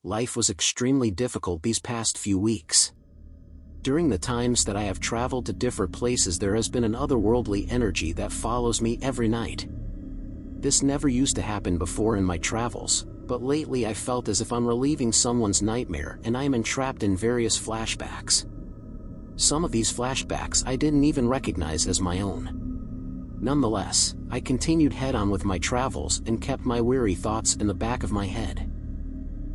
life was extremely difficult these past few weeks. During the times that I have traveled to different places, there has been an otherworldly energy that follows me every night. This never used to happen before in my travels, but lately I felt as if I'm reliving someone's nightmare and I am entrapped in various flashbacks. Some of these flashbacks I didn't even recognize as my own. Nonetheless, I continued head-on with my travels and kept my weary thoughts in the back of my head.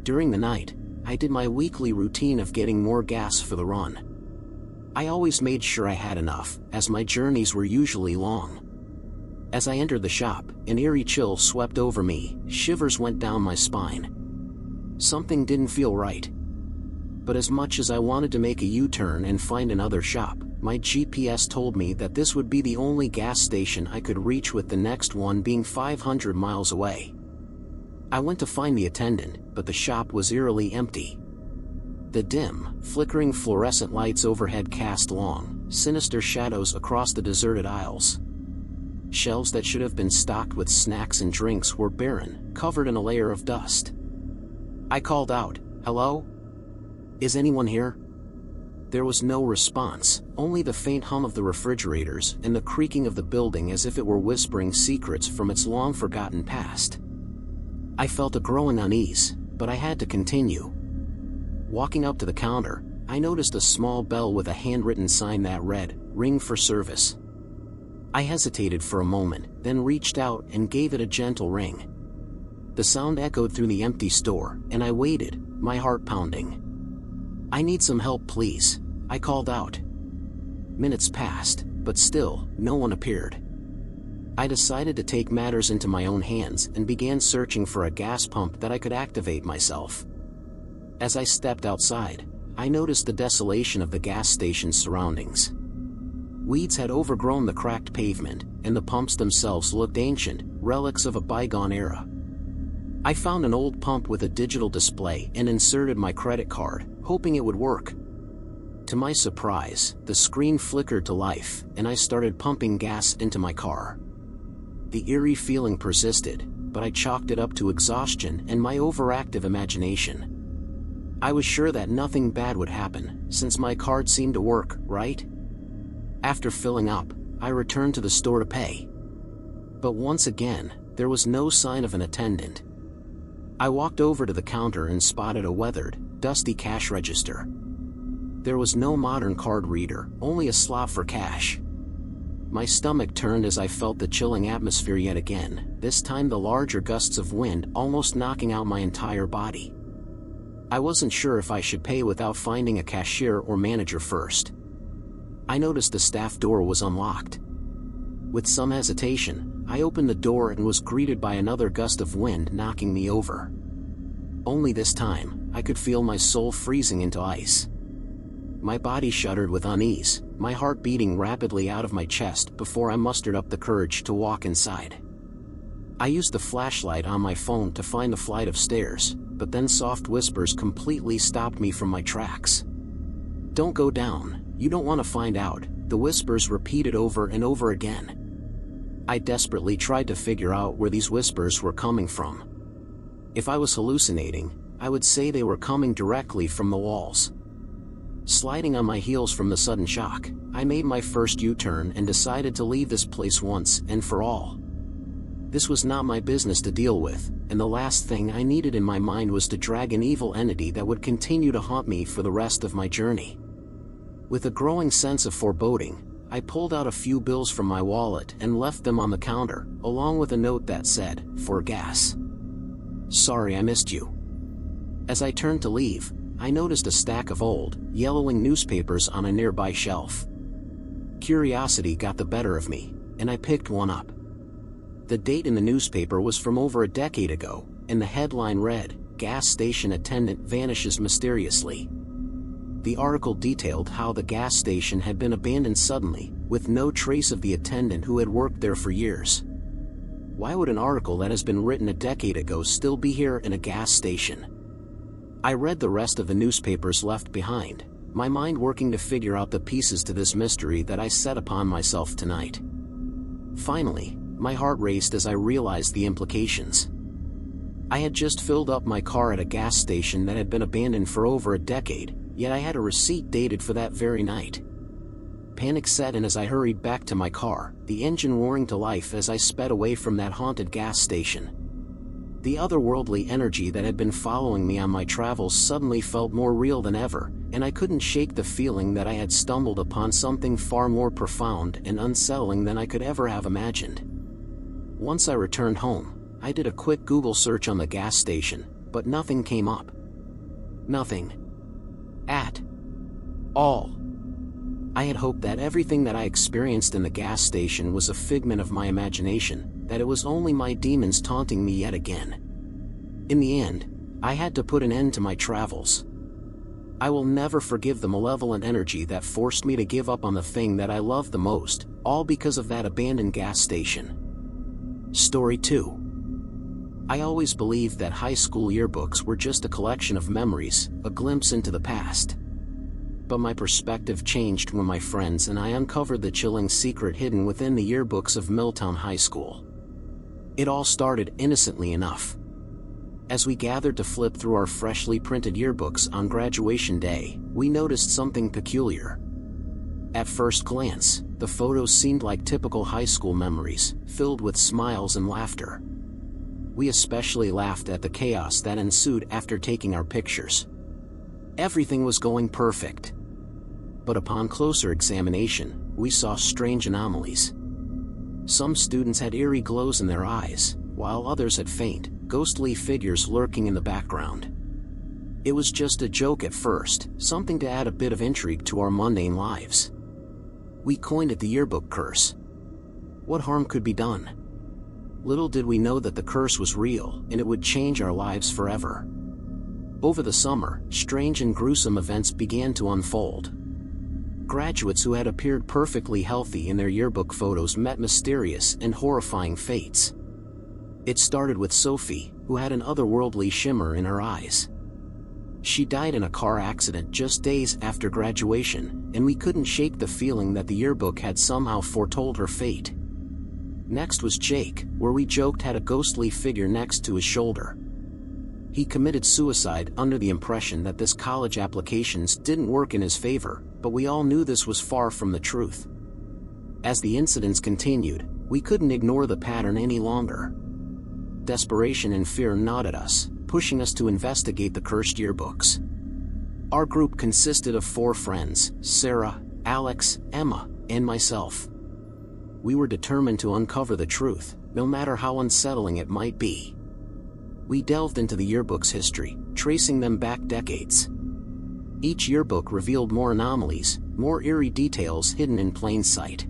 During the night, I did my weekly routine of getting more gas for the run. I always made sure I had enough, as my journeys were usually long. As I entered the shop, an eerie chill swept over me, shivers went down my spine. Something didn't feel right. But as much as I wanted to make a U-turn and find another shop, my GPS told me that this would be the only gas station I could reach, with the next one being 500 miles away. I went to find the attendant, but the shop was eerily empty. The dim, flickering fluorescent lights overhead cast long, sinister shadows across the deserted aisles. Shelves that should have been stocked with snacks and drinks were barren, covered in a layer of dust. I called out, "Hello? Is anyone here?" There was no response, only the faint hum of the refrigerators and the creaking of the building as if it were whispering secrets from its long-forgotten past. I felt a growing unease, but I had to continue. Walking up to the counter, I noticed a small bell with a handwritten sign that read, "Ring for service." I hesitated for a moment, then reached out and gave it a gentle ring. The sound echoed through the empty store, and I waited, my heart pounding. "I need some help, please," I called out. Minutes passed, but still, no one appeared. I decided to take matters into my own hands and began searching for a gas pump that I could activate myself. As I stepped outside, I noticed the desolation of the gas station's surroundings. Weeds had overgrown the cracked pavement, and the pumps themselves looked ancient, relics of a bygone era. I found an old pump with a digital display and inserted my credit card, hoping it would work. To my surprise, the screen flickered to life, and I started pumping gas into my car. The eerie feeling persisted, but I chalked it up to exhaustion and my overactive imagination. I was sure that nothing bad would happen, since my card seemed to work, right? After filling up, I returned to the store to pay. But once again, there was no sign of an attendant. I walked over to the counter and spotted a weathered, dusty cash register. There was no modern card reader, only a slot for cash. My stomach turned as I felt the chilling atmosphere yet again, this time the larger gusts of wind almost knocking out my entire body. I wasn't sure if I should pay without finding a cashier or manager first. I noticed the staff door was unlocked. With some hesitation, I opened the door and was greeted by another gust of wind knocking me over. Only this time, I could feel my soul freezing into ice. My body shuddered with unease, my heart beating rapidly out of my chest before I mustered up the courage to walk inside. I used the flashlight on my phone to find the flight of stairs, but then soft whispers completely stopped me from my tracks. "Don't go down, you don't want to find out," the whispers repeated over and over again. I desperately tried to figure out where these whispers were coming from. If I was hallucinating, I would say they were coming directly from the walls. Sliding on my heels from the sudden shock, I made my first U-turn and decided to leave this place once and for all. This was not my business to deal with, and the last thing I needed in my mind was to drag an evil entity that would continue to haunt me for the rest of my journey. With a growing sense of foreboding, I pulled out a few bills from my wallet and left them on the counter, along with a note that said, "For gas. Sorry I missed you." As I turned to leave, I noticed a stack of old, yellowing newspapers on a nearby shelf. Curiosity got the better of me, and I picked one up. The date in the newspaper was from over a decade ago, and the headline read, "Gas Station Attendant Vanishes Mysteriously." The article detailed how the gas station had been abandoned suddenly, with no trace of the attendant who had worked there for years. Why would an article that has been written a decade ago still be here in a gas station? I read the rest of the newspapers left behind, my mind working to figure out the pieces to this mystery that I set upon myself tonight. Finally, my heart raced as I realized the implications. I had just filled up my car at a gas station that had been abandoned for over a decade, yet I had a receipt dated for that very night. Panic set in as I hurried back to my car, the engine roaring to life as I sped away from that haunted gas station. The otherworldly energy that had been following me on my travels suddenly felt more real than ever, and I couldn't shake the feeling that I had stumbled upon something far more profound and unsettling than I could ever have imagined. Once I returned home, I did a quick Google search on the gas station, but nothing came up. Nothing. At all. I had hoped that everything that I experienced in the gas station was a figment of my imagination, that it was only my demons taunting me yet again. In the end, I had to put an end to my travels. I will never forgive the malevolent energy that forced me to give up on the thing that I loved the most, all because of that abandoned gas station. Story 2. I always believed that high school yearbooks were just a collection of memories, a glimpse into the past. But my perspective changed when my friends and I uncovered the chilling secret hidden within the yearbooks of Milltown High School. It all started innocently enough. As we gathered to flip through our freshly printed yearbooks on graduation day, we noticed something peculiar. At first glance, the photos seemed like typical high school memories, filled with smiles and laughter. We especially laughed at the chaos that ensued after taking our pictures. Everything was going perfect. But upon closer examination, we saw strange anomalies. Some students had eerie glows in their eyes, while others had faint, ghostly figures lurking in the background. It was just a joke at first, something to add a bit of intrigue to our mundane lives. We coined it the yearbook curse. What harm could be done? Little did we know that the curse was real, and it would change our lives forever. Over the summer, strange and gruesome events began to unfold. Graduates who had appeared perfectly healthy in their yearbook photos met mysterious and horrifying fates. It started with Sophie, who had an otherworldly shimmer in her eyes. She died in a car accident just days after graduation, and we couldn't shake the feeling that the yearbook had somehow foretold her fate. Next was Jake, where we joked had a ghostly figure next to his shoulder. He committed suicide under the impression that this college applications didn't work in his favor, but we all knew this was far from the truth. As the incidents continued, we couldn't ignore the pattern any longer. Desperation and fear gnawed at us, pushing us to investigate the cursed yearbooks. Our group consisted of 4 friends: Sarah, Alex, Emma, and myself. We were determined to uncover the truth, no matter how unsettling it might be. We delved into the yearbook's history, tracing them back decades. Each yearbook revealed more anomalies, more eerie details hidden in plain sight.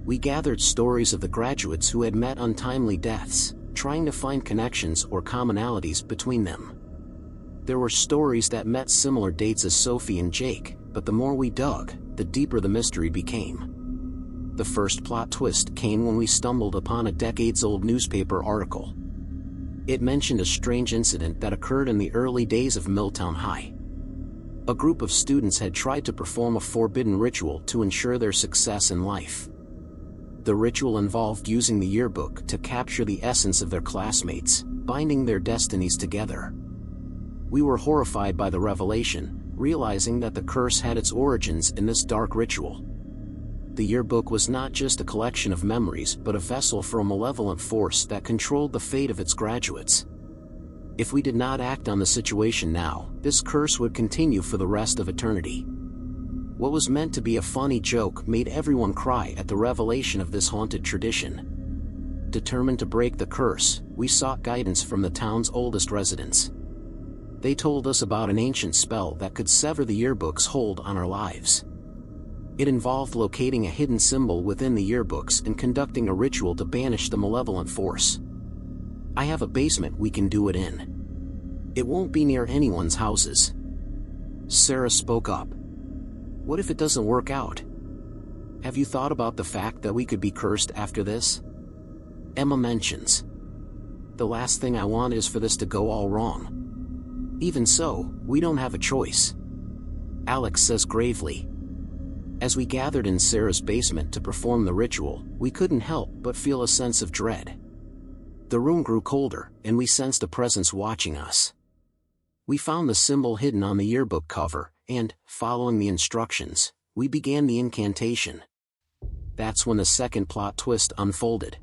We gathered stories of the graduates who had met untimely deaths, trying to find connections or commonalities between them. There were stories that met similar dates as Sophie and Jake, but the more we dug, the deeper the mystery became. The first plot twist came when we stumbled upon a decades-old newspaper article. It mentioned a strange incident that occurred in the early days of Milltown High. A group of students had tried to perform a forbidden ritual to ensure their success in life. The ritual involved using the yearbook to capture the essence of their classmates, binding their destinies together. We were horrified by the revelation, realizing that the curse had its origins in this dark ritual. The yearbook was not just a collection of memories but a vessel for a malevolent force that controlled the fate of its graduates. If we did not act on the situation now, this curse would continue for the rest of eternity. What was meant to be a funny joke made everyone cry at the revelation of this haunted tradition. Determined to break the curse, we sought guidance from the town's oldest residents. They told us about an ancient spell that could sever the yearbook's hold on our lives. It involved locating a hidden symbol within the yearbooks and conducting a ritual to banish the malevolent force. I have a basement we can do it in. It won't be near anyone's houses. Sarah spoke up. What if it doesn't work out? Have you thought about the fact that we could be cursed after this? Emma mentions. The last thing I want is for this to go all wrong. Even so, we don't have a choice. Alex says gravely. As we gathered in Sarah's basement to perform the ritual, we couldn't help but feel a sense of dread. The room grew colder, and we sensed a presence watching us. We found the symbol hidden on the yearbook cover, and, following the instructions, we began the incantation. That's when the second plot twist unfolded.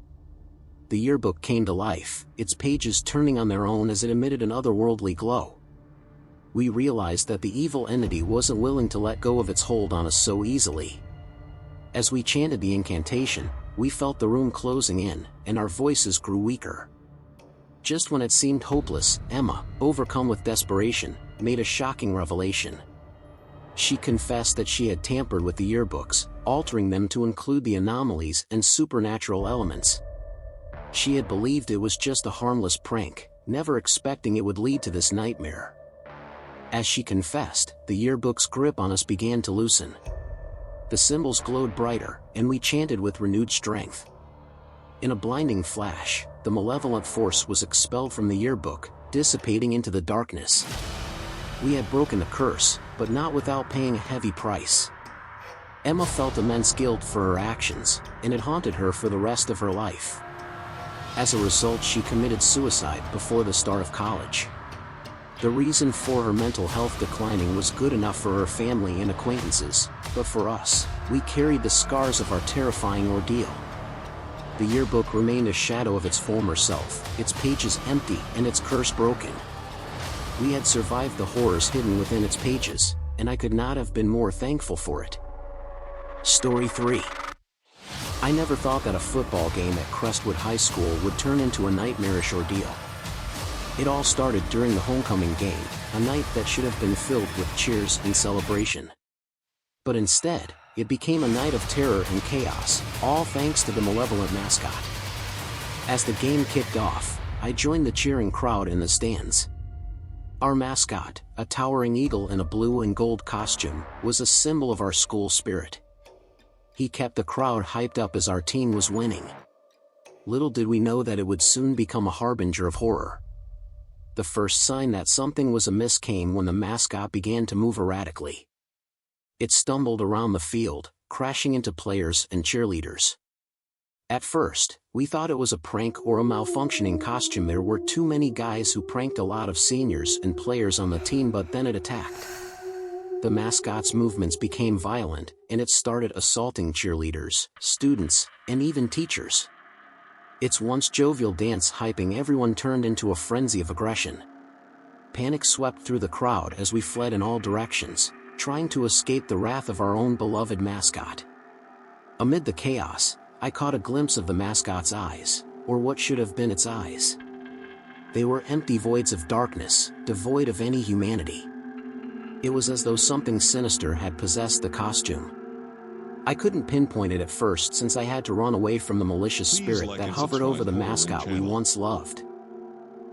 The yearbook came to life, its pages turning on their own as it emitted an otherworldly glow. We realized that the evil entity wasn't willing to let go of its hold on us so easily. As we chanted the incantation, we felt the room closing in, and our voices grew weaker. Just when it seemed hopeless, Emma, overcome with desperation, made a shocking revelation. She confessed that she had tampered with the yearbooks, altering them to include the anomalies and supernatural elements. She had believed it was just a harmless prank, never expecting it would lead to this nightmare. As she confessed, the yearbook's grip on us began to loosen. The symbols glowed brighter, and we chanted with renewed strength. In a blinding flash, the malevolent force was expelled from the yearbook, dissipating into the darkness. We had broken the curse, but not without paying a heavy price. Emma felt immense guilt for her actions, and it haunted her for the rest of her life. As a result, she committed suicide before the start of college. The reason for her mental health declining was good enough for her family and acquaintances, but for us, we carried the scars of our terrifying ordeal. The yearbook remained a shadow of its former self, its pages empty and its curse broken. We had survived the horrors hidden within its pages, and I could not have been more thankful for it. Story 3. I never thought that a football game at Crestwood High School would turn into a nightmarish ordeal. It all started during the homecoming game, a night that should have been filled with cheers and celebration. But instead, it became a night of terror and chaos, all thanks to the malevolent mascot. As the game kicked off, I joined the cheering crowd in the stands. Our mascot, a towering eagle in a blue and gold costume, was a symbol of our school spirit. He kept the crowd hyped up as our team was winning. Little did we know that it would soon become a harbinger of horror. The first sign that something was amiss came when the mascot began to move erratically. It stumbled around the field, crashing into players and cheerleaders. At first, we thought it was a prank or a malfunctioning costume. There were too many guys who pranked a lot of seniors and players on the team, but then it attacked. The mascot's movements became violent, and it started assaulting cheerleaders, students, and even teachers. Its once jovial dance hyping everyone turned into a frenzy of aggression. Panic swept through the crowd as we fled in all directions, trying to escape the wrath of our own beloved mascot. Amid the chaos, I caught a glimpse of the mascot's eyes, or what should have been its eyes. They were empty voids of darkness, devoid of any humanity. It was as though something sinister had possessed the costume. I couldn't pinpoint it at first since I had to run away from the malicious spirit that hovered over the mascot we once loved.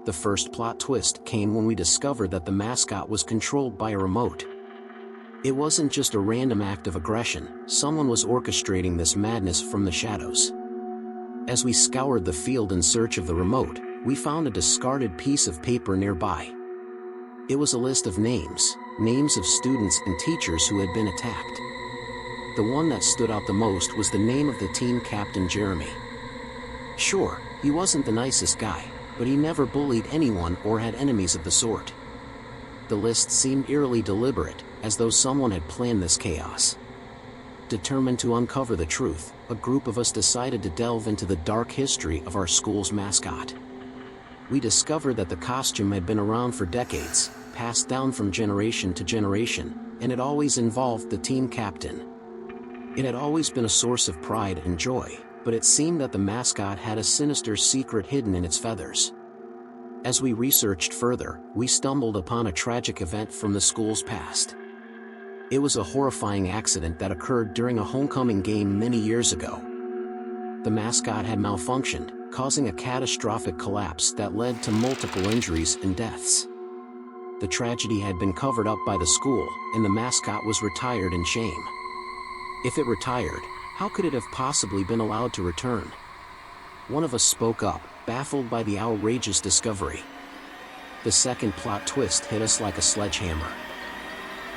The first plot twist came when we discovered that the mascot was controlled by a remote. It wasn't just a random act of aggression, someone was orchestrating this madness from the shadows. As we scoured the field in search of the remote, we found a discarded piece of paper nearby. It was a list of names of students and teachers who had been attacked. The one that stood out the most was the name of the team captain, Jeremy. Sure, he wasn't the nicest guy, but he never bullied anyone or had enemies of the sort. The list seemed eerily deliberate, as though someone had planned this chaos. Determined to uncover the truth, a group of us decided to delve into the dark history of our school's mascot. We discovered that the costume had been around for decades, passed down from generation to generation, and it always involved the team captain. It had always been a source of pride and joy, but it seemed that the mascot had a sinister secret hidden in its feathers. As we researched further, we stumbled upon a tragic event from the school's past. It was a horrifying accident that occurred during a homecoming game many years ago. The mascot had malfunctioned, causing a catastrophic collapse that led to multiple injuries and deaths. The tragedy had been covered up by the school, and the mascot was retired in shame. If it retired, how could it have possibly been allowed to return? One of us spoke up, baffled by the outrageous discovery. The second plot twist hit us like a sledgehammer.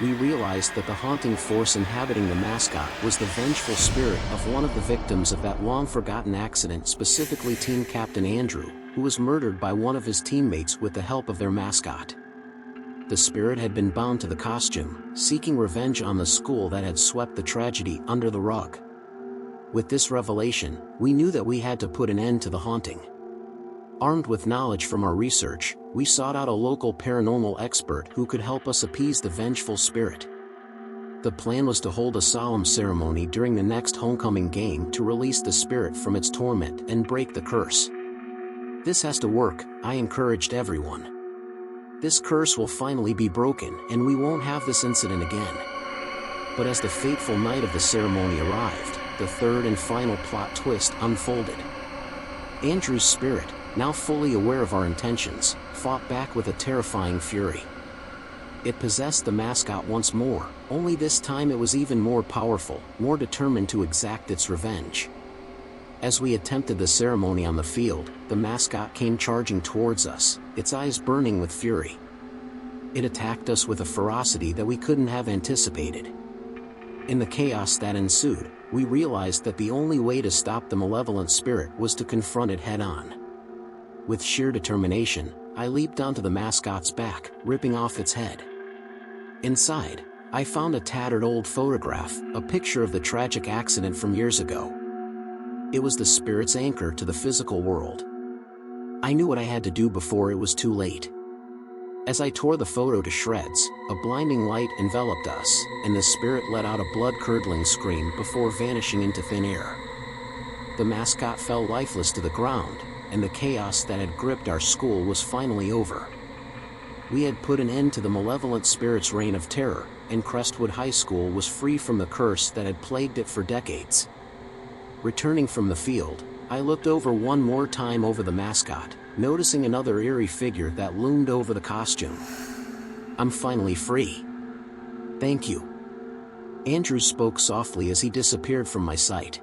We realized that the haunting force inhabiting the mascot was the vengeful spirit of one of the victims of that long-forgotten accident, specifically Team Captain Andrew, who was murdered by one of his teammates with the help of their mascot. The spirit had been bound to the costume, seeking revenge on the school that had swept the tragedy under the rug. With this revelation, we knew that we had to put an end to the haunting. Armed with knowledge from our research, we sought out a local paranormal expert who could help us appease the vengeful spirit. The plan was to hold a solemn ceremony during the next homecoming game to release the spirit from its torment and break the curse. "This has to work," I encouraged everyone. "This curse will finally be broken and we won't have this incident again." But as the fateful night of the ceremony arrived, the third and final plot twist unfolded. Andrew's spirit, now fully aware of our intentions, fought back with a terrifying fury. It possessed the mascot once more, only this time it was even more powerful, more determined to exact its revenge. As we attempted the ceremony on the field, the mascot came charging towards us, its eyes burning with fury. It attacked us with a ferocity that we couldn't have anticipated. In the chaos that ensued, we realized that the only way to stop the malevolent spirit was to confront it head-on. With sheer determination, I leaped onto the mascot's back, ripping off its head. Inside, I found a tattered old photograph, a picture of the tragic accident from years ago. It was the spirit's anchor to the physical world. I knew what I had to do before it was too late. As I tore the photo to shreds, a blinding light enveloped us, and the spirit let out a blood-curdling scream before vanishing into thin air. The mascot fell lifeless to the ground, and the chaos that had gripped our school was finally over. We had put an end to the malevolent spirit's reign of terror, and Crestwood High School was free from the curse that had plagued it for decades. Returning from the field, I looked over one more time over the mascot, noticing another eerie figure that loomed over the costume. "I'm finally free. Thank you." Andrew spoke softly as he disappeared from my sight.